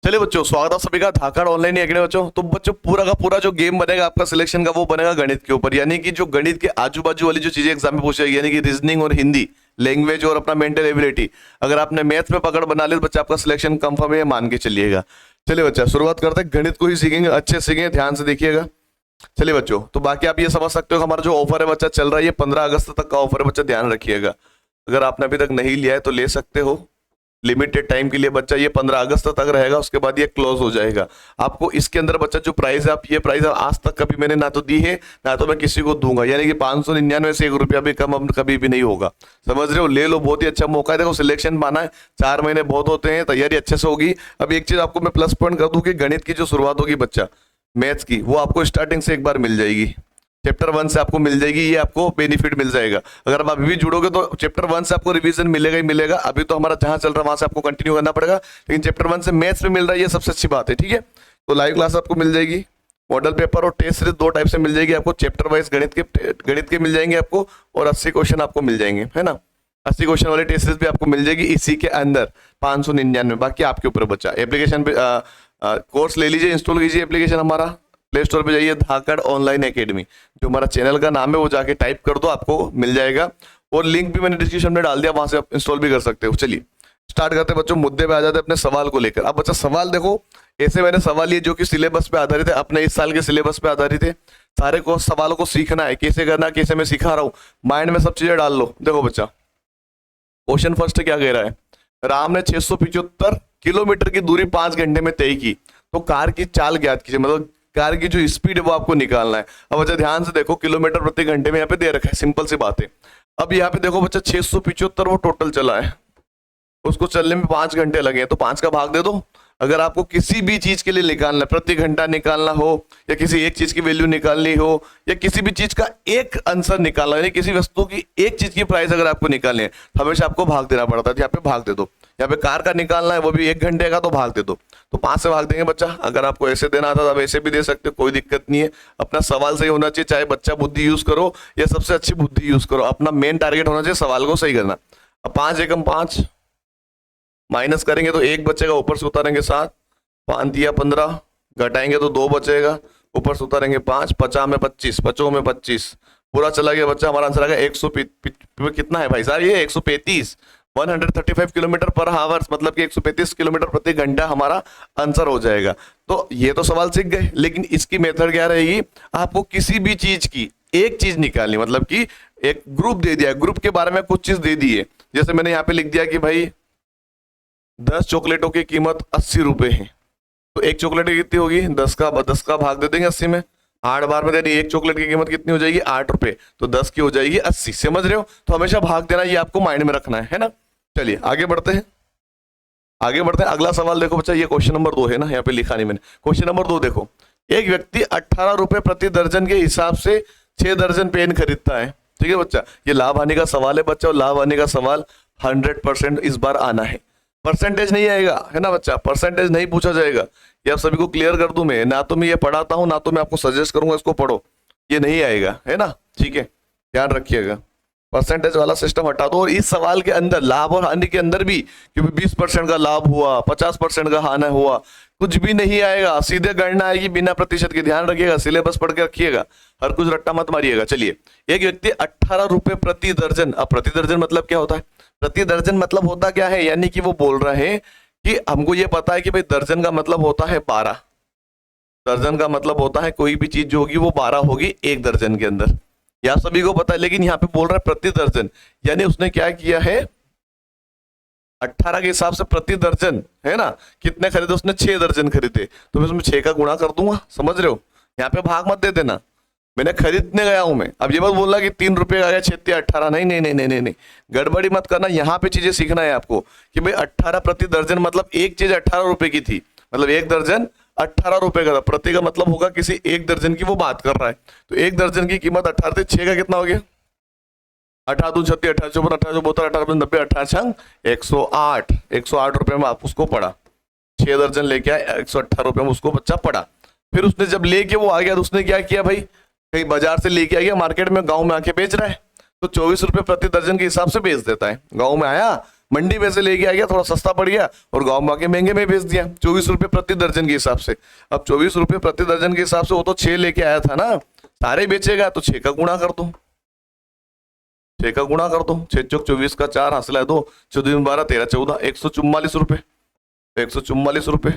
चलिए बच्चों, स्वागत है सभी का धाकड़ ऑनलाइन एकेडमी। बच्चों तो बच्चों पूरा का पूरा जो गेम बनेगा आपका सिलेक्शन का वो बनेगा गणित के ऊपर, यानी कि जो गणित के आजू बाजू वाली जो चीजें एग्जाम में पूछेगी, यानी कि रीजनिंग और हिंदी लैंग्वेज और अपना मेंटल एबिलिटी। अगर आपने मैथ्स में पकड़ बना ली तो बच्चा आपका सिलेक्शन कंफर्म है, मान के चलिएगा। चलिए बच्चा शुरुआत करते हैं, गणित को ही सीखेंगे, अच्छे सीखेंगे, ध्यान से देखिएगा। चलिए बच्चों, तो बाकी आप ये समझ सकते हो हमारा जो ऑफर है बच्चा चल रहा है, ये 15 अगस्त तक का ऑफर है बच्चा, ध्यान रखिएगा। अगर आपने अभी तक नहीं लिया है तो ले सकते हो, लिमिटेड टाइम के लिए बच्चा, ये 15 अगस्त तक रहेगा, उसके बाद ये क्लोज हो जाएगा। आपको इसके अंदर बच्चा जो प्राइस है, आप ये प्राइस आज तक कभी मैंने ना तो दी है ना तो मैं किसी को दूंगा, यानी कि 599 से 1 रुपया भी कम अब कभी भी नहीं होगा। समझ रहे हो? ले लो, बहुत ही अच्छा मौका है। देखो सिलेक्शन पाना है, 4 महीने बहुत होते हैं, तैयारी अच्छे से होगी। अब एक चीज आपको मैं प्लस पॉइंट कर दूं कि गणित की जो शुरुआत होगी बच्चा मैथ्स की, वो आपको स्टार्टिंग से एक बार मिल जाएगी, चैप्टर 1 से आपको मिल जाएगी, ये आपको बेनिफिट मिल जाएगा। अगर आप अभी भी जुड़ोगे तो चैप्टर 1 से आपको रिवीजन मिलेगा ही मिलेगा। अभी तो हमारा जहां चल रहा है वहां से आपको कंटिन्यू करना पड़ेगा, लेकिन चैप्टर 1 से मैथ्स में मिल रहा है, ये सबसे अच्छी बात है। ठीक है, तो लाइव क्लास आपको मिल जाएगी, मॉडल पेपर और टेस्ट सीरीज 2 टाइप से मिल जाएगी आपको। चैप्टर वाइज गणित के मिल जाएंगे आपको, और 80 क्वेश्चन आपको मिल जाएंगे, है ना। 80 क्वेश्चन वाली टेस्ट सीरीज भी आपको मिल जाएगी इसी के अंदर 599। बाकी आपके ऊपर बच्चा, एप्लीकेशन पे कोर्स ले लीजिए, इंस्टॉल कीजिए एप्लीकेशन हमारा, प्ले स्टोर पे जाइए, धाकड़ ऑनलाइन एकेडमी, जो हमारा चैनल का नाम है वो जाके टाइप कर दो, आपको मिल जाएगा। और लिंक भी मैंने डिस्क्रिप्शन में डाल दिया, वहां से आप इंस्टॉल भी कर सकते हो। चलिए स्टार्ट करते हैं बच्चों, मुद्दे पे आ जाते हैं अपने सवाल को लेकर। अब बच्चा सवाल देखो, ऐसे मैंने सवाल ये जो कि सिलेबस पे आधारित है, अपने इस साल के सिलेबस पे आधारित है। सारे को सवालों को सीखना है, कैसे करना है, कैसे मैं सिखा रहा हूँ, माइंड में सब चीजें डाल लो। देखो बच्चा, क्वेश्चन फर्स्ट क्या कह रहा है, राम ने 675 किलोमीटर की दूरी 5 घंटे में तय की, तो कार की चाल ज्ञात कीजिए। मतलब कार की जो स्पीड है वो आपको निकालना है। अब बच्चा ध्यान से देखो, किलोमीटर प्रति घंटे में यहाँ पे दे रखा है, सिंपल सी बात है। अब यहाँ पे देखो बच्चा 675 वो टोटल चला है, उसको चलने में 5 घंटे लगे हैं, तो 5 का भाग दे दो। अगर आपको किसी भी चीज के लिए निकालना है, प्रति घंटा निकालना हो, या किसी एक चीज की वैल्यू निकालनी हो, या किसी भी चीज का एक आंसर निकालना है, किसी वस्तु की एक चीज की प्राइस अगर आपको निकालनी है, तो हमेशा आपको भाग देना पड़ता है। यहाँ पे भाग दे दो। यहाँ पे कार का निकालना है, वो भी 1 घंटे का, तो भाग दे दो। तो 5 से भाग देंगे बच्चा। अगर आपको ऐसे देना आता तो आप ऐसे भी दे सकते हो, कोई दिक्कत नहीं है। अपना सवाल सही होना चाहिए, चाहे बच्चा बुद्धि यूज करो या सबसे अच्छी बुद्धि यूज करो, अपना मेन टारगेट होना चाहिए सवाल को सही करना। अब 5 एकम 5 माइनस करेंगे तो 1 बचेगा, ऊपर से उतारेंगे 7, 5 दिया 15, घटाएंगे तो 2 बचेगा, ऊपर से उतारेंगे 5, 50 में 25, 50 में 25, पूरा चला गया बच्चा। हमारा आंसर आ गया 100 कितना है भाई साहब, ये 135, 135 किलोमीटर पर हावर, मतलब कि 135 किलोमीटर प्रति घंटा हमारा आंसर हो जाएगा। तो ये तो सवाल सीख गए, लेकिन इसकी मेथड क्या रहेगी, आपको किसी भी चीज की एक चीज निकालनी, मतलब कि एक ग्रुप दे दिया, ग्रुप के बारे में कुछ चीज दे दी है। जैसे मैंने यहाँ पे लिख दिया कि भाई 10 चॉकलेटों की कीमत 80 रुपए है, तो एक चॉकलेट की कितनी होगी, 10 का भाग दे देंगे 80 में, 8 बार में देनी, एक चॉकलेट की कीमत कितनी हो जाएगी, 8 रुपए, तो 10 की हो जाएगी 80। समझ रहे हो? तो हमेशा भाग देना, ये आपको माइंड में रखना है ना। चलिए आगे बढ़ते हैं, अगला सवाल देखो बच्चा, ये क्वेश्चन नंबर 2 है ना, यहाँ पे लिखा नहीं मैंने। क्वेश्चन नंबर 2 देखो, एक व्यक्ति 18 रुपए प्रति दर्जन के हिसाब से 6 दर्जन पेन खरीदता है। ठीक है बच्चा, ये लाभ हानि का सवाल है बच्चा, और लाभ हानि का सवाल 100% इस बार आना है। परसेंटेज नहीं आएगा, है ना बच्चा, परसेंटेज नहीं पूछा जाएगा। ये आप सभी को क्लियर कर दूं मैं, ना तो मैं ये पढ़ाता हूं, ना तो मैं आपको सजेस्ट करूंगा इसको पढ़ो, ये नहीं आएगा, है ना। ठीक है, ध्यान रखिएगा, परसेंटेज वाला सिस्टम हटा दो। और इस सवाल के अंदर लाभ और हानि के अंदर भी, क्योंकि 20% का लाभ हुआ, 50% का हानि हुआ, कुछ भी नहीं आएगा, सीधे गणना आएगी बिना प्रतिशत के। ध्यान रखिएगा, सिलेबस पढ़ के रखिएगा, हर कुछ रट्टा मत मारिएगा। चलिए, एक व्यक्ति 18 रुपए प्रति दर्जन, अब प्रति दर्जन मतलब क्या होता है, प्रति दर्जन मतलब होता क्या है, यानी कि वो बोल रहे हैं कि हमको ये पता है कि भाई दर्जन का मतलब होता है 12, दर्जन का मतलब होता है कोई भी चीज जो होगी वो 12 होगी एक दर्जन के अंदर, यह सभी को पता है। लेकिन यहाँ पे बोल रहा है प्रति दर्जन, यानी उसने क्या किया है, 18 के हिसाब से प्रति दर्जन, है ना, कितने खरीदे उसने, 6 दर्जन खरीदे, तो मैं उसमें 6 का गुणा कर दूंगा। समझ रहे हो? यहाँ पे भाग मत दे देना, मैंने खरीदने गया हूं मैं। अब ये मत बोलना कि 3 रुपए का गया 6 18, नहीं नहीं नहीं नहीं नहीं, गड़बड़ी मत करना। यहाँ पे चीजें सीखना है आपको कि भाई 18 प्रति दर्जन मतलब एक चीज 18 रुपए की थी, मतलब एक दर्जन 18 रुपए का था। प्रति का मतलब होगा किसी एक दर्जन की वो बात कर रहा है, तो एक दर्जन की कीमत 18 थी, 6 का कितना हो गया, 18 दून 36, 18 54, 18 72, 18 90, 18 छंग 108, 108 रुपए में आप उसको पढ़ा, 6 दर्जन लेके आए, 118 रुपए में उसको बच्चा पढ़ा। फिर उसने जब लेके वो आ गया तो उसने क्या किया भाई, कहीं बाजार से लेके आ गया, मार्केट में गांव में आके बेच रहा है, तो 24 रुपए प्रति दर्जन के हिसाब से बेच देता है। गांव में आया, मंडी में से लेके आ गया, थोड़ा सस्ता पड़ गया और गाँव में आके महंगे में बेच दिया 24 रुपये प्रति दर्जन के हिसाब से। अब 24 रुपये प्रति दर्जन के हिसाब से वो तो 6 लेके आया था ना, सारे बेचेगा तो 6 का गुणा कर दो, 6 का गुणा कर दो, 6 चौक 24 का 4 हासिल है 2, 14 12 13 14, 144 रुपये, 144 रुपये।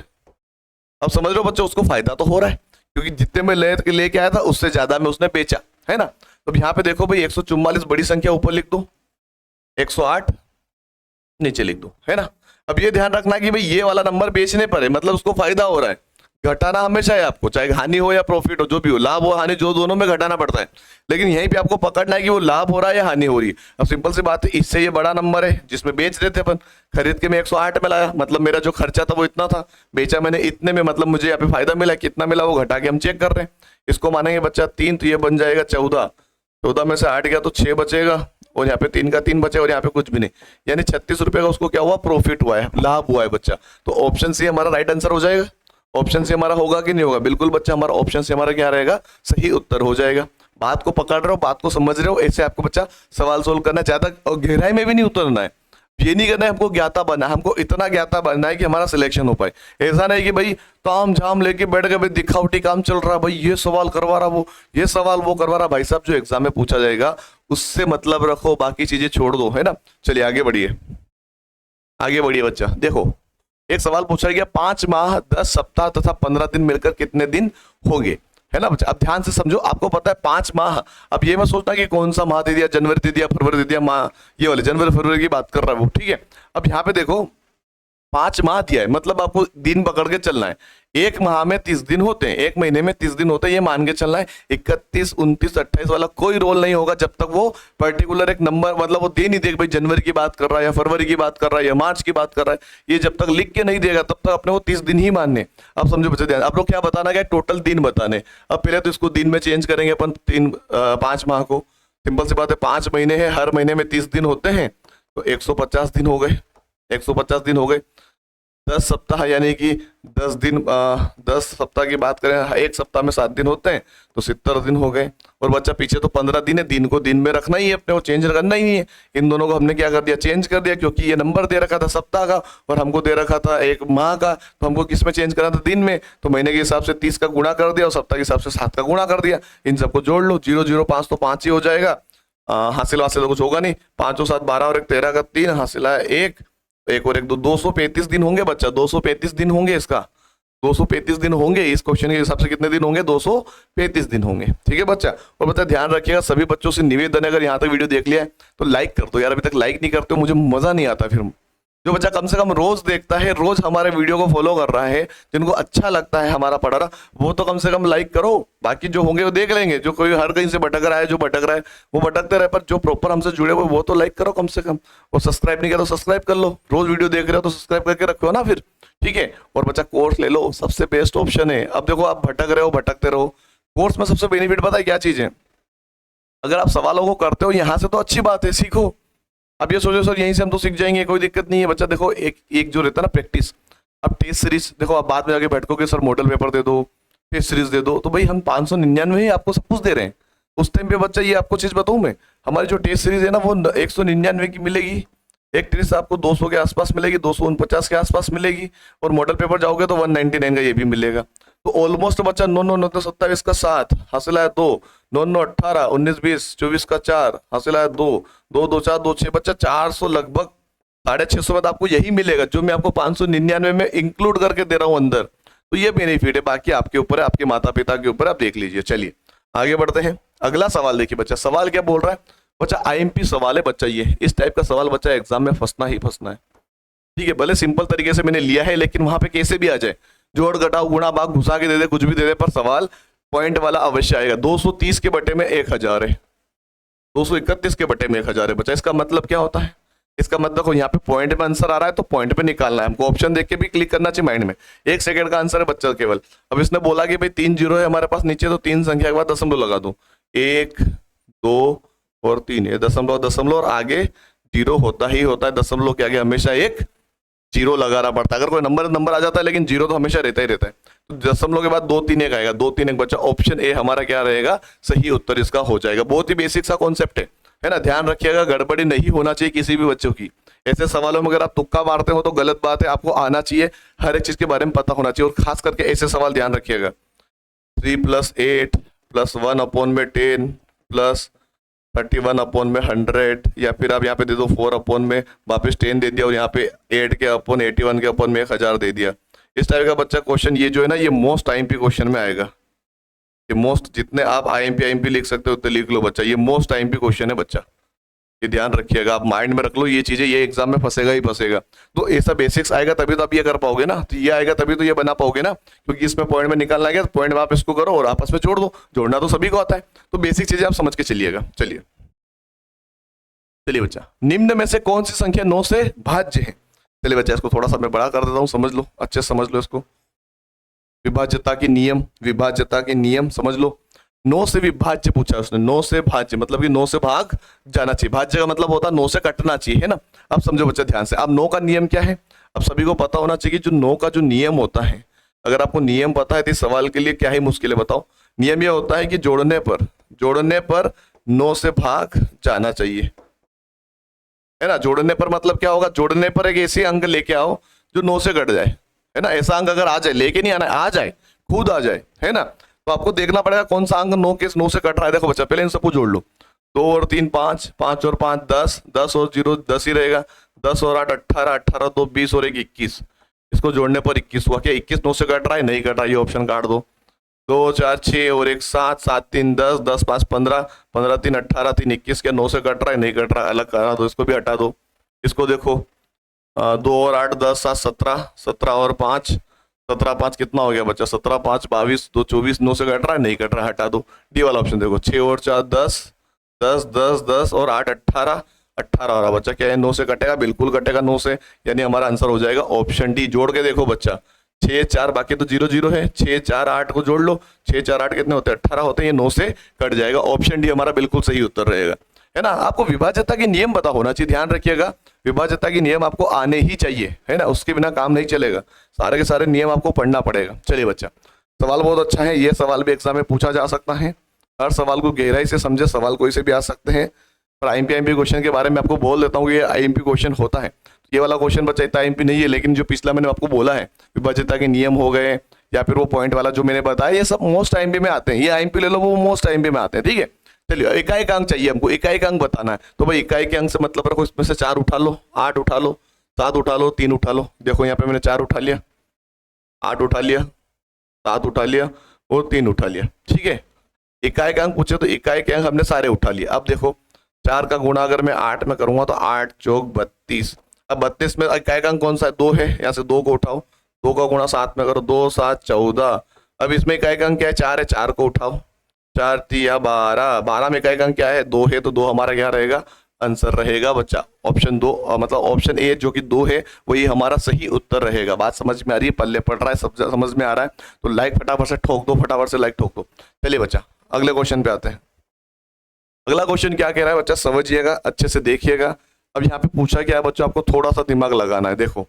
अब समझ रहे हो बच्चों, उसको फायदा तो हो रहा है क्योंकि जितने में लेके आया था उससे ज्यादा में उसने बेचा, है ना। तो यहाँ पे देखो भाई 144 बड़ी संख्या ऊपर लिख दो, 108 नीचे लिख दो, है ना। अब ये ध्यान रखना कि भाई ये वाला नंबर बेचने पर है, मतलब उसको फायदा हो रहा है। घटाना हमेशा है आपको, चाहे हानि हो या प्रॉफिट हो, जो भी हो, लाभ हो हानि, जो दोनों में घटाना पड़ता है। लेकिन यहीं पे आपको पकड़ना है कि वो लाभ हो रहा है या हानि हो रही है। अब सिंपल सी बात है, इससे ये बड़ा नंबर है जिसमें बेच रहे थे अपन, खरीद के मैं 108 में लाया, मतलब मेरा जो खर्चा था वो इतना था, बेचा मैंने इतने में, मतलब मुझे यहाँ पे फायदा मिला। कितना मिला वो घटा के हम चेक कर रहे हैं। इसको मानेंगे बच्चा 3, तो ये बन जाएगा 14, 14 में से 8 गया तो 6 बचेगा और यहाँ पे 3 का 3 बचे और यहाँ पे कुछ भी नहीं, यानी 36 रुपए का उसको क्या हुआ, प्रॉफिट हुआ है, लाभ हुआ है बच्चा। तो ऑप्शन सी हमारा राइट आंसर हो जाएगा। ऑप्शन सी हमारा होगा कि नहीं होगा? बिल्कुल बच्चा, हमारा ऑप्शन सी हमारा क्या रहेगा, सही उत्तर हो जाएगा। बात को पकड़ रहे हो, बात को समझ रहे हो, ऐसे आपको बच्चा सवाल सोल्व करना है, ज्यादा और गहराई में भी नहीं उतरना है। ये नहीं करना है हमको ज्ञाता बनना, हमको इतना ज्ञाता बनना है कि हमारा सिलेक्शन हो पाए। ऐसा नहीं कि भाई ताम झाम लेके बैठ गए, भाई दिखावटी काम चल रहा है, भाई ये सवाल करवा रहा, वो ये सवाल वो करवा रहा। भाई साहब जो एग्जाम में पूछा जाएगा उससे मतलब रखो, बाकी चीजें छोड़ दो, है ना। चलिए आगे बढ़िए, आगे बढ़िए बच्चा। देखो एक सवाल पूछा गया, 5 माह 10 सप्ताह तथा 15 दिन मिलकर कितने दिन होंगे, है ना बच्चा। अब ध्यान से समझो, आपको पता है 5 माह, अब ये मत सोचना कि कौन सा माह दे दिया, जनवरी दे दिया, फरवरी दे दिया, माह ये वाले जनवरी फरवरी की बात कर रहा है वो, ठीक है। अब यहाँ पे देखो 5 माह दिया है, मतलब आपको दिन पकड़ के चलना है। एक माह में 30 दिन होते हैं, एक महीने में 30 दिन होते हैं, ये मान के चलना है। 31, 29, 28 वाला कोई रोल नहीं होगा जब तक वो पर्टिकुलर एक नंबर, मतलब वो दे नहीं देगा भाई जनवरी की बात कर रहा है या फरवरी की बात कर रहा है या मार्च की बात कर रहा है। ये जब तक लिख के नहीं देगा तब तक अपने वो 30 दिन ही मानने। अब समझो बच्चे ध्यान, आप लोग क्या बताना क्या, टोटल दिन बताने। अब पहले तो इसको दिन में चेंज करेंगे अपन, 5 माह को। सिंपल सी बात है, 5 महीने हैं, हर महीने में 30 दिन होते हैं, तो 150 दिन हो गए, 150 दिन हो गए। 10 सप्ताह यानी कि 10 दिन, 10 सप्ताह की बात करें, एक सप्ताह में 7 दिन होते हैं, तो 70 दिन हो गए। और बच्चा पीछे तो 15 दिन है, दिन को दिन में रखना ही है अपने को, चेंज करना ही नहीं है। इन दोनों को हमने क्या कर दिया, चेंज कर दिया, क्योंकि ये नंबर दे रखा था सप्ताह का और हमको दे रखा था एक माह का, तो हमको किस में चेंज करना था, दिन में। तो महीने के हिसाब से 30 का गुणा कर दिया और सप्ताह के हिसाब से 7 का गुणा कर दिया। इन सबको जोड़ लो, 0 0 5 तो 5 ही हो जाएगा। हासिल हासिल तो कुछ होगा नहीं, 5 और 7 12 और 1 13 का 3 हासिल है 1, एक और एक 2, 235 दिन होंगे बच्चा, 235 दिन होंगे। इसका 235 दिन होंगे, इस क्वेश्चन के हिसाब से कितने दिन होंगे, 235 दिन होंगे, ठीक है बच्चा। और बच्चा ध्यान रखिएगा, सभी बच्चों से निवेदन है, अगर यहाँ तक वीडियो देख लिया है तो लाइक कर दो यार, अभी तक लाइक नहीं करते हो, मुझे मजा नहीं आता। फिर जो बच्चा कम से कम रोज देखता है, रोज हमारे वीडियो को फॉलो कर रहा है, जिनको अच्छा लगता है हमारा पढ़ा रहा, वो तो कम से कम लाइक करो। बाकी जो होंगे वो देख लेंगे, जो कोई हर कहीं से भटक रहा है, जो भटक रहा है वो भटकते रहे, पर जो प्रॉपर हमसे जुड़े हुए वो तो लाइक करो कम से कम। और सब्सक्राइब नहीं करो तो सब्सक्राइब कर लो, रोज वीडियो देख रहे हो तो सब्सक्राइब करके रखो ना फिर, ठीक है। और बच्चा कोर्स ले लो, सबसे बेस्ट ऑप्शन है। अब देखो आप भटक रहे हो, भटकते रहो, कोर्स में सबसे बेनिफिट पता है क्या चीज है, अगर आप सवालों को करते हो यहाँ से तो अच्छी बात है, सीखो। अब ये सोचो सर यहीं से हम तो सीख जाएंगे, कोई दिक्कत नहीं है बच्चा। देखो एक जो रहता है ना प्रैक्टिस, अब टेस्ट सीरीज देखो, आप बाद में जाके बैठोगे सर मॉडल पेपर दे दो, टेस्ट सीरीज दे दो, तो भाई हम 599 ही आपको सब कुछ दे रहे हैं। उस टाइम पे बच्चा ये आपको चीज बताऊं मैं, हमारी जो टेस्ट सीरीज है ना वो 199 की मिलेगी, एक टेस्ट आपको 200 के आसपास मिलेगी, 249 के आसपास मिलेगी, और मॉडल पेपर जाओगे तो 199 का ये भी मिलेगा। तो ऑलमोस्ट बच्चा 9 9 9 27 का 7 हासिल है 2, 9 9 18 19 20 24 का 4 हासिल है 2 2 2 4 2 6 बच्चा 400 लगभग 650 में आपको यही मिलेगा, जो मैं आपको 599 में इंक्लूड करके दे रहा हूँ अंदर। तो ये बेनिफिट है, बाकी आपके ऊपर है, आपके माता पिता के ऊपर, आप देख लीजिए। चलिए आगे बढ़ते हैं, अगला सवाल देखिए बच्चा, सवाल क्या बोल रहा है बच्चा, आईएमपी सवाल है बच्चा, ये इस टाइप का सवाल बच्चा एग्जाम में फंसना ही फंसना है, ठीक है। भले सिंपल तरीके से मैंने लिया है, लेकिन वहां पे कैसे भी आ जाए, जोड़ घटाओ गुणा भाग घुसा के दे दे, कुछ भी दे दे, पर सवाल पॉइंट वाला अवश्य आएगा। 230 के बटे में 1000 है, 231 के बटे में 1000 है बच्चा। इसका मतलब क्या होता है, इसका मतलब यहाँ पे पॉइंट में आंसर आ रहा है तो पॉइंट पे निकालना है हमको, ऑप्शन देख के भी क्लिक करना चाहिए माइंड में। 1 सेकंड का आंसर है बच्चा केवल। अब इसने बोला कि भाई 3 जीरो है हमारे पास नीचे, तो 3 संख्या के बाद दशमलव लगा दो, 1 2 और 3, ये दशमलव दशमलव और आगे जीरो होता ही होता है, दशमलव के आगे हमेशा एक जीरो लगाना पड़ता है। अगर कोई नंबर आ जाता है लेकिन जीरो तो हमेशा रहता ही रहता है। तो दशमलव के बाद 2 3 1 आएगा, 2 3 1 बच्चा, ऑप्शन ए हमारा क्या रहेगा, सही उत्तर इसका हो जाएगा। बहुत ही बेसिक सा कॉन्सेप्ट है ना, ध्यान रखिएगा, गड़बड़ी नहीं होना चाहिए किसी भी बच्चों की। ऐसे सवालों में अगर आप तुक्का मारते हो तो गलत बात है, आपको आना चाहिए, हर एक चीज के बारे में पता होना चाहिए, और खास करके ऐसे सवाल ध्यान रखिएगा। 3+8 +1/10 प्लस 31/100, या फिर आप यहाँ पे दे दो 4 में वापस 10 दे दिया, और यहाँ पे 8 के अपन 81 के अपन में 1000 दे दिया। इस टाइप का बच्चा क्वेश्चन ये जो है ना, ये मोस्ट आईएमपी क्वेश्चन में आएगा। ये मोस्ट, जितने आप आईएमपी लिख सकते हो उतने लिख लो बच्चा, ये मोस्ट आईएमपी क्वेश्चन है बच्चा, ये ध्यान रखिएगा, आप माइंड में रख लो ये चीजें, ये एग्जाम में फंसेगा ही फंसेगा। तो ऐसा बेसिक्स आएगा तभी तो आप ये कर पाओगे ना, तो ये आएगा तभी तो ये बना पाओगे ना, क्योंकि इसमें पॉइंट में निकालना गया, पॉइंट में आप इसको करो और आपस में जोड़ दो, जोड़ना तो सभी को आता है। तो बेसिक चीजें आप समझ के चलिएगा। चलिए बच्चा, निम्न में से कौन सी संख्या 9 से भाज्य है? चलिए बच्चा, इसको थोड़ा सा मैं बड़ा कर देता हूँ, समझ लो, अच्छे से समझ लो इसको। विभाज्यता के नियम, विभाज्यता के नियम समझ लो। 9 से विभाज्य पूछा उसने, 9 से भाज्य मतलब कि 9 से भाग जाना चाहिए, भाज्य का मतलब होता है 9 से कटना चाहिए, है ना। अब समझो बच्चा ध्यान से, अब 9 का नियम क्या है, अब सभी को पता होना चाहिए कि जो 9 का जो नियम होता है, अगर आपको नियम पता है तो इस सवाल के लिए क्या ही मुश्किल है बताओ। नियम ये होता है कि जोड़ने पर 9 से भाग जाना चाहिए, है ना। जोड़ने पर मतलब क्या होगा, जोड़ने पर एक ऐसे अंक लेके आओ जो 9 से कट जाए, है ना। ऐसा अंक अगर आ जाए, लेके नहीं आना, आ जाए, खुद आ जाए, है ना, तो आपको देखना पड़ेगा कौन सा अंक 9 से कट रहा है। देखो बच्चा, पहले इन सबको जोड़ लो, 2 और 3 5, 5 और 5 10, 10 और 0 10 ही रहेगा, 10 और 8 18, 18 2 20 और 1 21, इसको जोड़ने पर 21 हुआ। क्या 21 9 से कट रहा है? नहीं कट रहा, ये ऑप्शन काट दो। 2 4 6 और 1 7, 7 3 10, 10 5 15, 15 3 18, 3 21, क्या 9 से कट रहा है? नहीं कट रहा, अलग करा दो, इसको भी हटा दो। इसको देखो, 2 और 8 10 7 17, 17 और 5, 17 5 कितना हो गया बच्चा? 17 5 22, 2 24, 9 से कट रहा है? नहीं कट रहा, हटा दो। डी वाला ऑप्शन देखो, 6 और 4 10, 10 10 10 और 8 18, 18 हो रहा बच्चा, क्या है 9 से कटेगा? बिल्कुल कटेगा 9 से, यानी हमारा आंसर हो जाएगा ऑप्शन डी। जोड़ के देखो बच्चा, 6 4 बाकी तो 0 0 है, 6 4 8 को जोड़ लो, 6 4 8 कितने होते हैं? 18 होते हैं, ये 9 से कट जाएगा। ऑप्शन डी हमारा बिल्कुल सही उत्तर रहेगा, है ना। आपको विभाज्यता के नियम पता होना चाहिए, ध्यान रखिएगा, विभाज्यता के नियम आपको आने ही चाहिए, है ना, उसके बिना काम नहीं चलेगा, सारे के सारे नियम आपको पढ़ना पड़ेगा। चलिए बच्चा, सवाल बहुत अच्छा है, ये सवाल भी एग्जाम में पूछा जा सकता है, हर सवाल को गहराई से समझे, सवाल कोई से भी आ सकते हैं। पर आईएमपी क्वेश्चन के बारे में आपको बोल देता हूँ, ये आईएमपी क्वेश्चन होता है। ये वाला क्वेश्चन बच्चा इतना आईएमपी नहीं है, लेकिन जो पिछला मैंने आपको बोला है, विभाज्यता के नियम हो गए, या फिर वो पॉइंट वाला जो मैंने बताया, ये सब मोस्ट आईएमपी में आते हैं। ये आईएमपी ले लो, वो मोस्ट आईएमपी में आते हैं, ठीक है। चलिए, एकाएक अंक चाहिए हमको, एकाएक अंक बताना है, तो भाई एकाएक अंक से मतलब रखो, इसमें से 4 उठा लो, 8 उठा लो, 7 उठा लो, 3 उठा लो। देखो यहाँ पे मैंने 4 उठा लिया, 8 उठा लिया, 7 उठा लिया और 3 उठा लिया, ठीक है। एकाएक अंक पूछे तो एकाएक अंक हमने सारे उठा लिए। अब देखो, 4 का गुणा अगर मैं 8 में करूंगा तो 8 चौक 32। अब 32 में एकाएक अंक कौन सा है? 2 है, यहाँ से 2 को उठाओ, 2 का गुणा 7 में करो, 2 7 14। अब इसमें एकाएक अंक क्या है? 4 है, 4 को उठाओ, 4 3 12, 12 में एकाएक अंक क्या है? 2 है, तो 2 हमारा क्या रहेगा? आंसर रहेगा बच्चा ऑप्शन 2, मतलब ऑप्शन ए जो कि 2 है, वही हमारा सही उत्तर रहेगा। बात समझ में आ रही है? पल्ले पड़ रहा है, सब समझ में आ रहा है? तो लाइक फटाफट से ठोक दो, फटाफट से लाइक ठोक दो। चलिए बच्चा, अगले क्वेश्चन पे आते हैं। अगला क्वेश्चन क्या कह रहा है बच्चा, समझिएगा, अच्छे से देखिएगा। अब यहाँ पे पूछा क्या है बच्चा, आपको थोड़ा सा दिमाग लगाना है, देखो,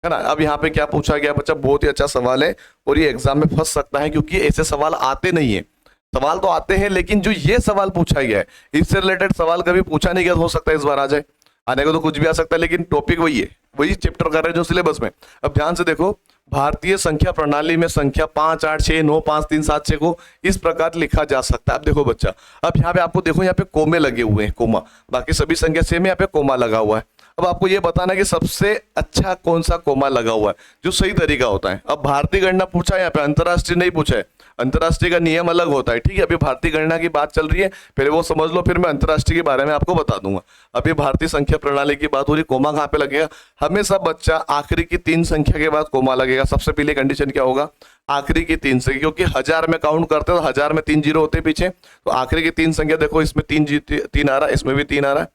है ना। अब यहाँ पे क्या पूछा गया बच्चा, बहुत ही अच्छा सवाल है, और ये एग्जाम में फंस सकता है, क्योंकि ऐसे सवाल आते नहीं है। सवाल तो आते हैं, लेकिन जो ये सवाल पूछा गया है, इससे रिलेटेड सवाल कभी पूछा नहीं गया, हो सकता है इस बार आ जाए, आने को तो कुछ भी आ सकता है, लेकिन टॉपिक वही है, वही चैप्टर कर रहे हैं जो सिलेबस में। अब ध्यान से देखो, भारतीय संख्या प्रणाली में संख्या 5 8 6 9 5 3 7 6 को इस प्रकार लिखा जा सकता है। अब देखो बच्चा, अब यहाँ पे आपको देखो, यहाँ पे कोमे लगे हुए हैं, कोमा, बाकी सभी संख्या सेम है, यहाँ पे कोमा लगा हुआ है। अब आपको ये बताना है कि सबसे अच्छा कौन सा कोमा लगा हुआ है, जो सही तरीका होता है। अब भारतीय गणना पूछा है, यहाँ पे अंतरराष्ट्रीय नहीं पूछा है, अंतरराष्ट्रीय का नियम अलग होता है, ठीक है। अभी भारतीय गणना की बात चल रही है, पहले वो समझ लो, फिर मैं अंतरराष्ट्रीय के बारे में आपको बता दूंगा। अभी भारतीय संख्या प्रणाली की बात हो रही, कोमा कहाँ पे लगेगा? हमेशा बच्चा आखिरी की 3 संख्या के बाद कोमा लगेगा। सबसे पहले कंडीशन क्या होगा? आखिरी की 3 संख्या, क्योंकि 1000 में काउंट करते हैं तो 1000 में 3 जीरो होते हैं पीछे, तो आखिरी की 3 संख्या देखो, इसमें 3 आ रहा है, इसमें भी 3 आ रहा है,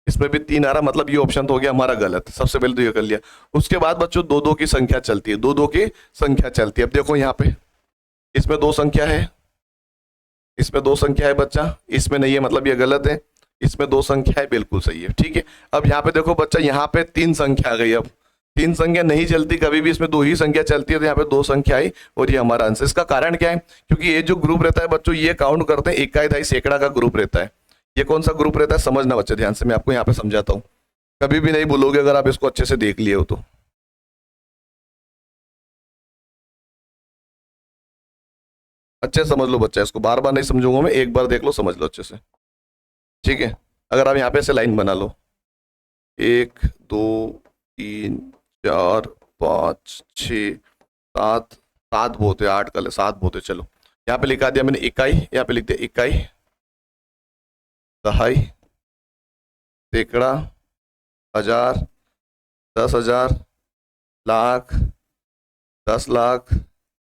इसमें भी 3 आ रहा, मतलब ये ऑप्शन तो हो गया हमारा गलत। सबसे पहले तो ये कर लिया। उसके बाद बच्चों 2 की संख्या चलती है, 2 की संख्या चलती है। अब देखो यहाँ पे, इसमें 2 संख्या है, इसमें 2 संख्या है बच्चा, इसमें नहीं है, मतलब ये गलत है, इसमें 2 संख्या है, बिल्कुल सही है, ठीक है। अब यहाँ पे देखो बच्चा, यहाँ पे 3 संख्या आ गई। अब 3 संख्या नहीं चलती कभी भी, इसमें 2 ही संख्या चलती है, तो यहाँ पे 2 संख्या आई, और ये हमारा आंसर। इसका कारण क्या है? क्योंकि ये जो ग्रुप रहता है बच्चों, ये काउंट करते हैं 1/2 सैकड़ा का ग्रुप रहता है। ये कौन सा ग्रुप रहता है समझना बच्चे ध्यान से, मैं आपको यहाँ पे समझाता हूँ। कभी भी नहीं भूलोगे अगर आप इसको अच्छे से देख लिए हो तो। अच्छे से समझ लो बच्चा, इसको बार बार नहीं समझूंगा मैं, एक बार देख लो, समझ लो अच्छे से, ठीक है। अगर आप यहाँ पे से लाइन बना लो, 1 2 3 4 5 6 7, 7 बहुत है, 8 कल 7 बहुत है, चलो यहाँ पे लिखा दिया मैंने इकाई, यहाँ पे लिख दिया इकाई, दहाई, सैकड़ा, हजार, 10,000, लाख, 10 लाख,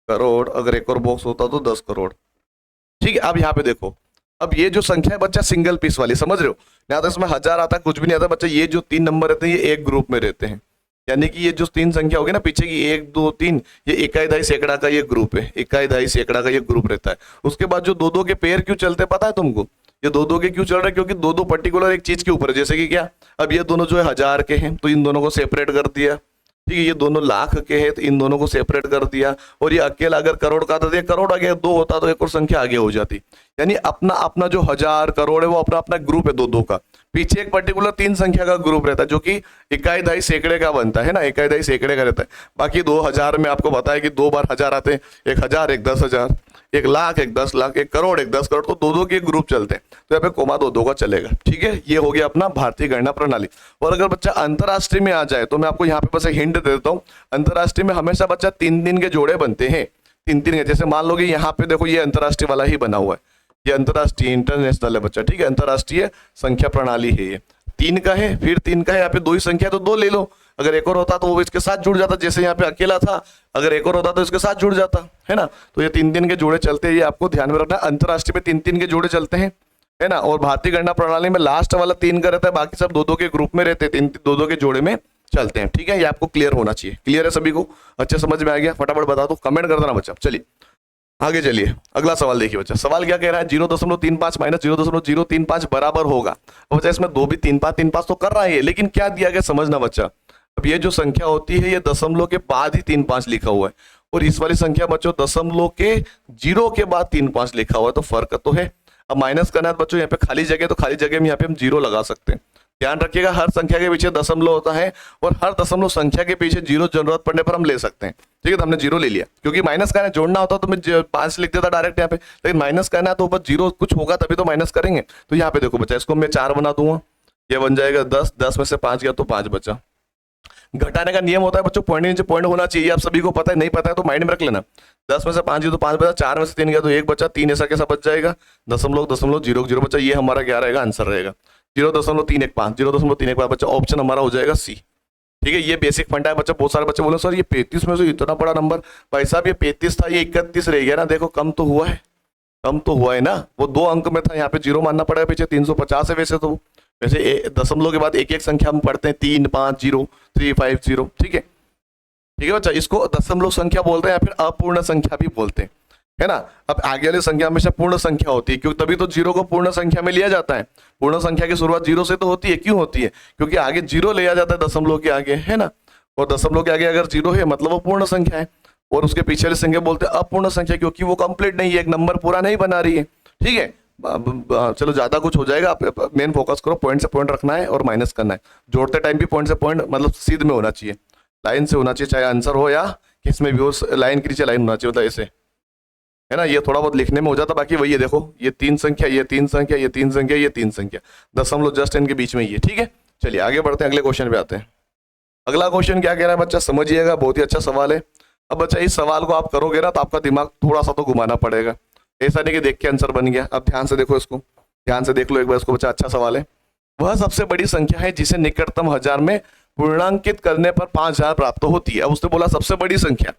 करोड़, अगर एक और बॉक्स होता तो 10 करोड़। ठीक है, अब यहाँ पे देखो, अब ये जो संख्या है बच्चा सिंगल पीस वाली, समझ रहे हो, ना तो इसमें हजार आता कुछ भी नहीं आता बच्चा। ये जो 3 नंबर रहते हैं ये एक ग्रुप में रहते हैं, यानी कि ये जो 3 संख्या होगी ना पीछे की 1 2 3, ये इकाई दहाई सैकड़ा का ये ग्रुप है, इकाई दहाई सैकड़ा का ये ग्रुप रहता है। उसके बाद जो दो दो के पेयर क्यों चलते हैं पता है तुमको? ये दो दो के क्यों चल रहे हैं? क्योंकि दो दो पर्टिकुलर एक चीज के ऊपर है, जैसे कि क्या, अब ये दोनों जो है 1000 के हैं तो इन दोनों को सेपरेट कर दिया, ठीक है, ये दोनों लाख के हैं तो इन दोनों को सेपरेट कर दिया, और ये अकेला अगर करोड़ का था तो ये करोड़ आगे, 2 होता तो एक और संख्या आगे हो जाती। यानी अपना अपना जो 1000 करोड़ है वो अपना अपना ग्रुप है दो दो का, पीछे एक पर्टिकुलर 3 संख्या का ग्रुप रहता है जो कि इकाई दहाई सैकड़े का बनता है ना, इकाई दहाई सैकड़े का रहता है। बाकी 2000 में आपको पता है कि 2 बार 1000 आते हैं, 1000 एक 10,000, 1 लाख एक 10 लाख, 1 करोड़ एक 10 करोड़, तो दो दो के ग्रुप चलते हैं, तो यहाँ पे कोमा दो दो का चलेगा। ठीक है, ये हो गया अपना भारतीय गणना प्रणाली। और अगर बच्चा अंतरराष्ट्रीय में आ जाए तो मैं आपको यहाँ पे बस एक हिंट दे देता हूँ, अंतरराष्ट्रीय में हमेशा बच्चा 3-3 के जोड़े बनते हैं, 3-3 के, जैसे मान लो कि यहाँ पे देखो ये अंतरराष्ट्रीय वाला ही बना हुआ है, ये अंतरराष्ट्रीय इंटरनेशनल है बच्चा, ठीक है, अंतरराष्ट्रीय संख्या प्रणाली है ये, 3 का है, फिर 3 का है, यहाँ पे 2 ही संख्या तो 2 ले लो, अगर एक और होता तो वो इसके साथ जुड़ जाता, जैसे यहाँ पे अकेला था, अगर एक और होता तो इसके साथ जुड़ जाता, है ना। तो ये 3-3 के जोड़े चलते हैं, ये आपको ध्यान में रखना, अंतरराष्ट्रीय में 3-3 के जोड़े चलते हैं, है ना। और भारतीय गणना प्रणाली में लास्ट वाला 3 का रहता है, बाकी सब 2-2 के ग्रुप में रहते हैं, 3 2-2 के जोड़े में चलते हैं। ठीक है, ये आपको क्लियर होना चाहिए। क्लियर है सभी को? अच्छे समझ में आ गया? फटाफट बता दो, कमेंट कर देना बच्चा। चलिए आगे चलिए, अगला सवाल देखिए बच्चा। सवाल क्या कह रहा है? 0.35 माइनस 0.035 बराबर होगा। बच्चा इसमें 2 भी 3-5 तो कर रहा है, लेकिन क्या दिया गया समझना बच्चा। अब ये जो संख्या होती है ये दशमलव के बाद ही 3-5 लिखा हुआ है, और इस वाली संख्या बच्चों दशमलव के 0 के बाद 3-5 लिखा हुआ है, तो फर्क तो है। अब माइनस करना है बच्चों, यहाँ पे खाली जगह, तो खाली जगह में यहाँ पे हम 0 लगा सकते हैं। ध्यान रखिएगा, हर संख्या के पीछे दशमलव होता है, और हर दशमलव संख्या के पीछे 0 जरूरत पड़ने पर हम ले सकते हैं। ठीक है, तो हमने 0 ले लिया, क्योंकि माइनस करना है, जोड़ना होता तो मैं 5 लिख देता डायरेक्ट यहाँ पे, लेकिन माइनस करना है तो बस 0 कुछ होगा तभी तो माइनस करेंगे। तो यहाँ पे देखो बच्चा, इसको मैं 4 बना दूंगा, ये बन जाएगा 10, 10 में से 5 गया तो 5 बचा। घटाने का नियम होता है बच्चों, पॉइंट नीचे पॉइंट होना चाहिए, आप सभी को पता है, नहीं पता है तो माइंड में रख लेना। 10 में से 5 गया तो 5 बचा, 4 में से 3 गया तो 1 बचा, 3 ऐसा कैसा बच जाएगा, दशमलव दशमलव 0 बचा, ये हमारा क्या रहेगा, आंसर रहेगा 0.315, 0.315 बच्चा, ऑप्शन हमारा हो जाएगा सी। ठीक है, ये बेसिक फंडा है बच्चा। बहुत सारे बच्चे बोले सर ये 35 में से इतना बड़ा नंबर, भाई साहब ये 35 था, ये 31 रह गया ना, देखो कम तो हुआ है, कम तो हुआ है ना, वो 2 अंक में था, यहाँ पे 0 मानना पड़ेगा, पीछे 350 है वैसे तो, वैसे दशमलव के बाद एक एक संख्या हम पढ़ते हैं, 3 5 0 3 5 0। ठीक है, ठीक है बच्चा, इसको दशमलव संख्या बोलते हैं या फिर अपूर्ण संख्या भी बोलते हैं, है ना। अब आगे वाली संख्या हमेशा पूर्ण संख्या होती है, क्योंकि तभी तो 0 को पूर्ण संख्या में लिया जाता है। पूर्ण संख्या की शुरुआत 0 से तो होती है, क्यों होती है? क्योंकि आगे 0 लिया जाता है दशमलव के आगे, है ना, और दशमलव के आगे अगर 0 है मतलब वो पूर्ण संख्या है, और उसके पीछे वाली संख्या बोलते हैं अपूर्ण संख्या, क्योंकि वो कंप्लीट नहीं है, एक नंबर पूरा नहीं बना रही है। ठीक है, चलो ज्यादा कुछ हो जाएगा, आप मेन फोकस करो, पॉइंट से पॉइंट रखना है और माइनस करना है। जोड़ते टाइम भी पॉइंट से पॉइंट मतलब सीध में होना चाहिए, लाइन से होना चाहिए, चाहे आंसर हो या किसमें भी हो, लाइन के नीचे लाइन होना चाहिए, मतलब ऐसे, है ना। ये थोड़ा बहुत लिखने में हो जाता, बाकी वही है, देखो ये 3 संख्या, ये 3 संख्या, ये 3 संख्या, ये 3 संख्या, दशमलव जस्ट इनके बीच में ही है। ठीक है, चलिए आगे बढ़ते हैं, अगले क्वेश्चन पे आते हैं। अगला क्वेश्चन क्या कह रहा है बच्चा, समझिएगा, बहुत ही अच्छा सवाल है। अब बच्चा इस सवाल को आप करोगे ना तो आपका दिमाग थोड़ा सा तो घुमाना पड़ेगा, ऐसा नहीं कि देख के आंसर बन गया। अब ध्यान से देखो इसको, ध्यान से देख लो एक बार इसको बच्चा, अच्छा सवाल है। वह सबसे बड़ी संख्या है जिसे निकटतम 1000 में पूर्णांकित करने पर 5000 प्राप्त होती है। अब उसने बोला सबसे बड़ी संख्या,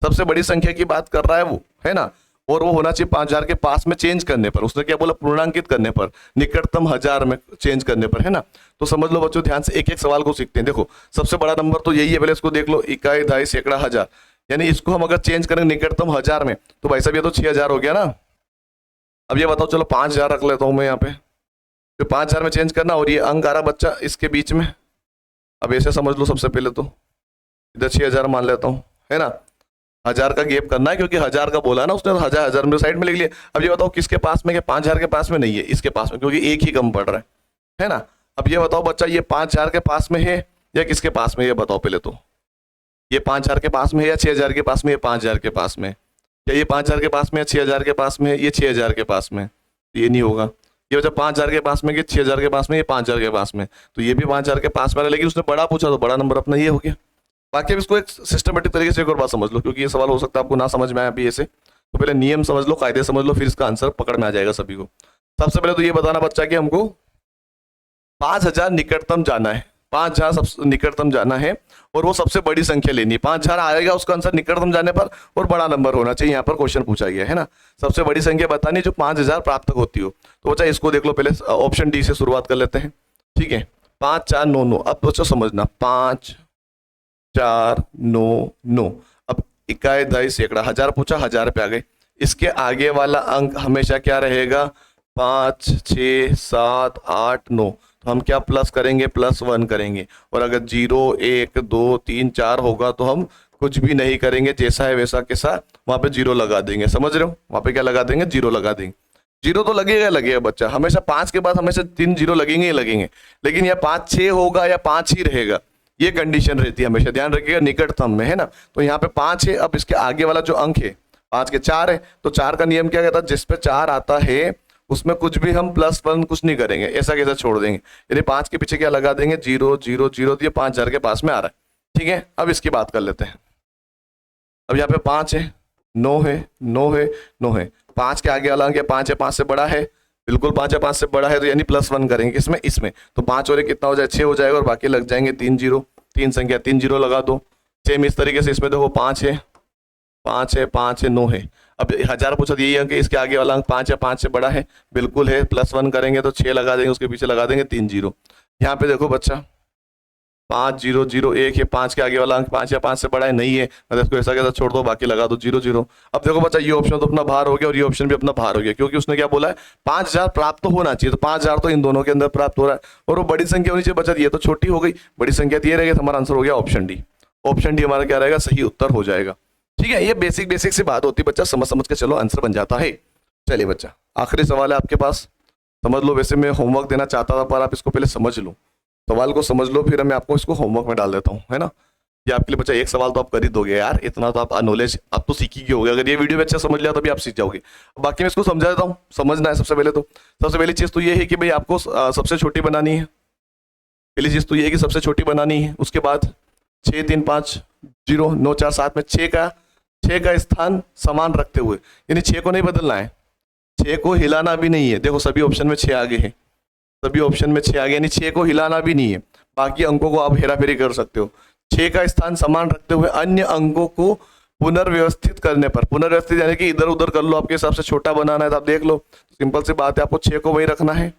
सबसे बड़ी संख्या की बात कर रहा है वो, है ना, और वो होना चाहिए 5000 के पास में चेंज करने पर। उसने क्या बोला, पूर्णांकित करने पर, निकटतम 1000 में चेंज करने पर, है ना। तो समझ लो बच्चों, ध्यान से एक एक सवाल को सीखते हैं। देखो सबसे बड़ा नंबर तो यही है, पहले इसको देख लो, इकाई दहाई सैकड़ा हजार, यानी इसको हम अगर चेंज करेंगे निकटतम 1000 में तो भाई साहब ये तो 6000 हो गया ना। अब ये बताओ, चलो 5000 रख लेता हूं मैं यहाँ पे, तो 5000 में चेंज करना, और ये अंक आ रहा बच्चा इसके बीच में। अब ऐसे समझ लो, सबसे पहले तो इधर 6000 मान लेता हूँ, है ना, 1000 का गैप करना है, क्योंकि 1000 का बोला ना उसने, तो 1000 में साइड में लिख लिया। अब ये बताओ किसके पास में, 5000 के पास में नहीं है, इसके पास में, क्योंकि एक ही कम पड़ रहा है ना। अब ये बताओ बच्चा, ये 5,000 के पास में है या किसके पास में, ये बताओ पहले तो। ये 5,000 के पास में है या 6,000 के पास में, ये 5,000 के पास में, क्या ये 5,000 के पास में, 6,000 के पास में, ये 6,000 के पास में, ये नहीं होगा। ये बच्चा 5,000 के पास में कि 6,000 के पास में, ये 5,000 के पास में, तो ये भी 5,000 के पास में है, लेकिन उसने बड़ा पूछा तो बड़ा नंबर अपना ये हो गया। बाकी अब इसको एक सिस्टमेटिक तरीके से एक और बात समझ लो, क्योंकि ये सवाल हो सकता है आपको ना समझ में आए अभी ऐसे, तो पहले नियम समझ लो, कायदे समझ लो, फिर इसका आंसर पकड़ में आ जाएगा सभी को। सबसे पहले तो ये बताना बच्चा कि हमको 5,000 निकटतम जाना है, 5,000 सबसे निकटतम जाना है और वो सबसे बड़ी संख्या लेनी है। 5,000 आएगा उसका आंसर निकटतम जाने पर और बड़ा नंबर होना चाहिए, यहाँ पर क्वेश्चन पूछा गया है ना। सबसे बड़ी संख्या बतानी जो 5,000 प्राप्त होती हो। तो बच्चा इसको देख लो, पहले ऑप्शन डी से शुरुआत कर लेते हैं, ठीक है। 5 4 9 9। अब बच्चों समझना, 5 4 9 9। अब इकाई दहाई सैकड़ा, 1000 पूछा, 1000 पे आ गए। इसके आगे वाला अंक हमेशा क्या रहेगा, 5 6 7 8 9। तो हम क्या प्लस करेंगे, +1 करेंगे। और अगर 0 1 2 3 4 होगा तो हम कुछ भी नहीं करेंगे, जैसा है वैसा के साथ वहां पे 0 लगा देंगे। समझ रहे हो, वहां पे क्या लगा देंगे, 0 लगा देंगे। 0 तो लगेगा बच्चा, हमेशा 5 के बाद हमेशा 3 0 लगेंगे ही लगेंगे, लेकिन यह 5 6 होगा या 5 ही रहेगा, ये कंडीशन रहती है, हमेशा ध्यान रखिएगा निकटतम में, है ना। तो यहाँ पे 5 है। अब इसके आगे वाला जो अंक है 5 के 4 है, तो 4 का नियम क्या कहता है, जिस पे 4 आता है उसमें कुछ भी हम +1 कुछ नहीं करेंगे, ऐसा कैसा छोड़ देंगे। यानी 5 के पीछे क्या लगा देंगे, 0 0 0। ये 5,000 के पास में आ रहा है, ठीक है। अब इसकी बात कर लेते हैं। अब यहाँ पे 5 है, 9 है, 9 है, 9 है। 5 के आगे वाला अंक 5 है, 5 से बड़ा है, बिल्कुल 5 है, 5 से बड़ा है, तो यानी +1 करेंगे किसमें, इसमें। तो 5 और 1 कितना हो जाए, 6 हो जाएगा, और बाकी लग जाएंगे 3 0। 3 संख्या 3 0 लगा दो। सेम इस तरीके से इसमें देखो 5 है, 5 है, 5 है, 9 है। अब 1000 पूछा तो यही अंक है, इसके आगे वाला अंक 5 है, 5 से बड़ा है, बिल्कुल है, +1 करेंगे तो 6 लगा देंगे, उसके पीछे लगा देंगे 3 0। यहाँ पे देखो बच्चा 5 0 0 1 है, 5 के आगे वाला अंक 5 या 5 से बड़ा है, नहीं है, मतलब इसको ऐसा कैसा छोड़ दो, बाकी लगा दो 0 0। अब देखो बच्चा ये ऑप्शन तो अपना बाहर हो गया और ये ऑप्शन भी अपना बाहर हो गया, क्योंकि उसने क्या बोला है, 5,000 प्राप्त तो होना चाहिए, तो 5,000 तो इन दोनों के अंदर प्राप्त हो रहा है, और वो बड़ी संख्या होनी चाहिए। बच्चा ये तो छोटी हो गई, बड़ी संख्या तो ये रहेगी, तो हमारा आंसर हो गया ऑप्शन डी। ऑप्शन डी हमारा क्या रहेगा, सही उत्तर हो जाएगा, ठीक है। ये बेसिक सी बात होती है बच्चा, समझ के चलो, आंसर बन जाता है। चलिए बच्चा, आखिरी सवाल है आपके पास, समझ लो। वैसे मैं होमवर्क देना चाहता था, पर आप इसको पहले समझ लो, सवाल को समझ लो, फिर मैं आपको इसको होमवर्क में डाल देता हूँ, है ना। ये आपके लिए बच्चा एक सवाल तो आप कर ही दोगे यार, इतना तो आप नॉलेज आप तो सीख ही होगे। अगर ये वीडियो में अच्छा समझ लिया तो भी आप सीख जाओगे। बाकी मैं इसको समझा देता हूँ, समझना है। सबसे पहली चीज़ तो ये है कि भाई आपको सबसे छोटी बनानी है। पहली चीज़ तो ये है कि सबसे छोटी बनानी है। उसके बाद 6 3 5 0 9 4 7 में 6 का स्थान समान रखते हुए, यानी 6 को नहीं बदलना है, 6 को हिलाना भी नहीं है। देखो सभी ऑप्शन में 6 आगे है, सभी ऑप्शन में 6 आगे, यानी 6 को हिलाना भी नहीं है। बाकी अंकों को आप हेराफेरी कर सकते हो। 6 का स्थान समान रखते हुए अन्य अंकों को पुनर्व्यवस्थित करने पर, पुनर्व्यवस्थित यानी कि इधर उधर कर लो, आपके हिसाब से छोटा बनाना है तो आप देख लो, सिंपल सी बात है, आपको 6 को वही रखना है,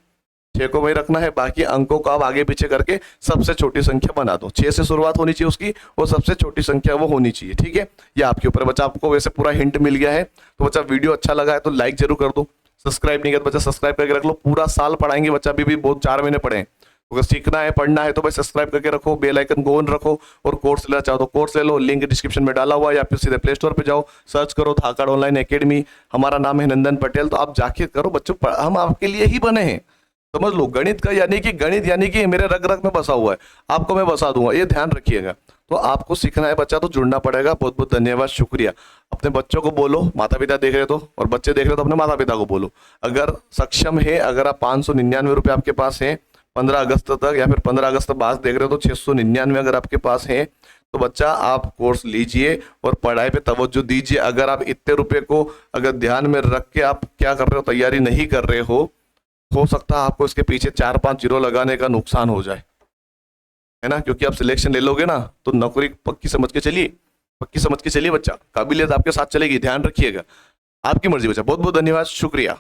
6 को वही रखना है। बाकी अंकों को आप आगे पीछे करके सबसे छोटी संख्या बना दो। 6 से शुरुआत होनी चाहिए उसकी, और सबसे छोटी संख्या वो होनी चाहिए, ठीक है। ये आपके ऊपर बच्चा, आपको वैसे पूरा हिंट मिल गया है। तो बच्चा वीडियो अच्छा लगा है तो लाइक जरूर कर दो, सब्सक्राइब नहीं किया तो बच्चा सब्सक्राइब करके रख लो। पूरा साल पढ़ाएंगे बच्चा, अभी भी बहुत 4 महीने पढ़े। अगर सीखना है, पढ़ना है तो भाई सब्सक्राइब करके रखो, बेल आइकन को ऑन रखो, और कोर्स लेना चाहो तो कोर्स ले लो, लिंक डिस्क्रिप्शन में डाला हुआ है, या फिर सीधे प्ले स्टोर पे जाओ, सर्च करो धाकड़ ऑनलाइन एकेडमी, हमारा नाम है नंदन पटेल, तो आप जाके करो बच्चों, हम आपके लिए ही बने हैं। समझ लो, गणित यानी कि मेरे रग रग में बसा हुआ है, आपको मैं बसा दूंगा, ये ध्यान रखिएगा। तो आपको सीखना है बच्चा तो जुड़ना पड़ेगा। बहुत बहुत धन्यवाद, शुक्रिया। अपने बच्चों को बोलो, माता पिता देख रहे तो, और बच्चे देख रहे तो अपने माता पिता को बोलो, अगर सक्षम है, अगर आप 599 रुपये आपके पास है 15 अगस्त तक, या फिर 15 अगस्त बाद देख रहे हो तो 699 अगर आपके पास है, तो बच्चा आप कोर्स लीजिए और पढ़ाई पे तवज्जो दीजिए। अगर आप इतने रुपए को अगर ध्यान में रख के आप क्या कर रहे हो, तैयारी नहीं कर रहे हो सकता है आपको इसके पीछे 4-5 0 लगाने का नुकसान हो जाए, है ना। क्योंकि आप सिलेक्शन ले लोगे ना तो नौकरी पक्की समझ के चलिए बच्चा, काबिलियत आपके साथ चलेगी, ध्यान रखिएगा। आपकी मर्जी बच्चा। बहुत बहुत धन्यवाद, शुक्रिया।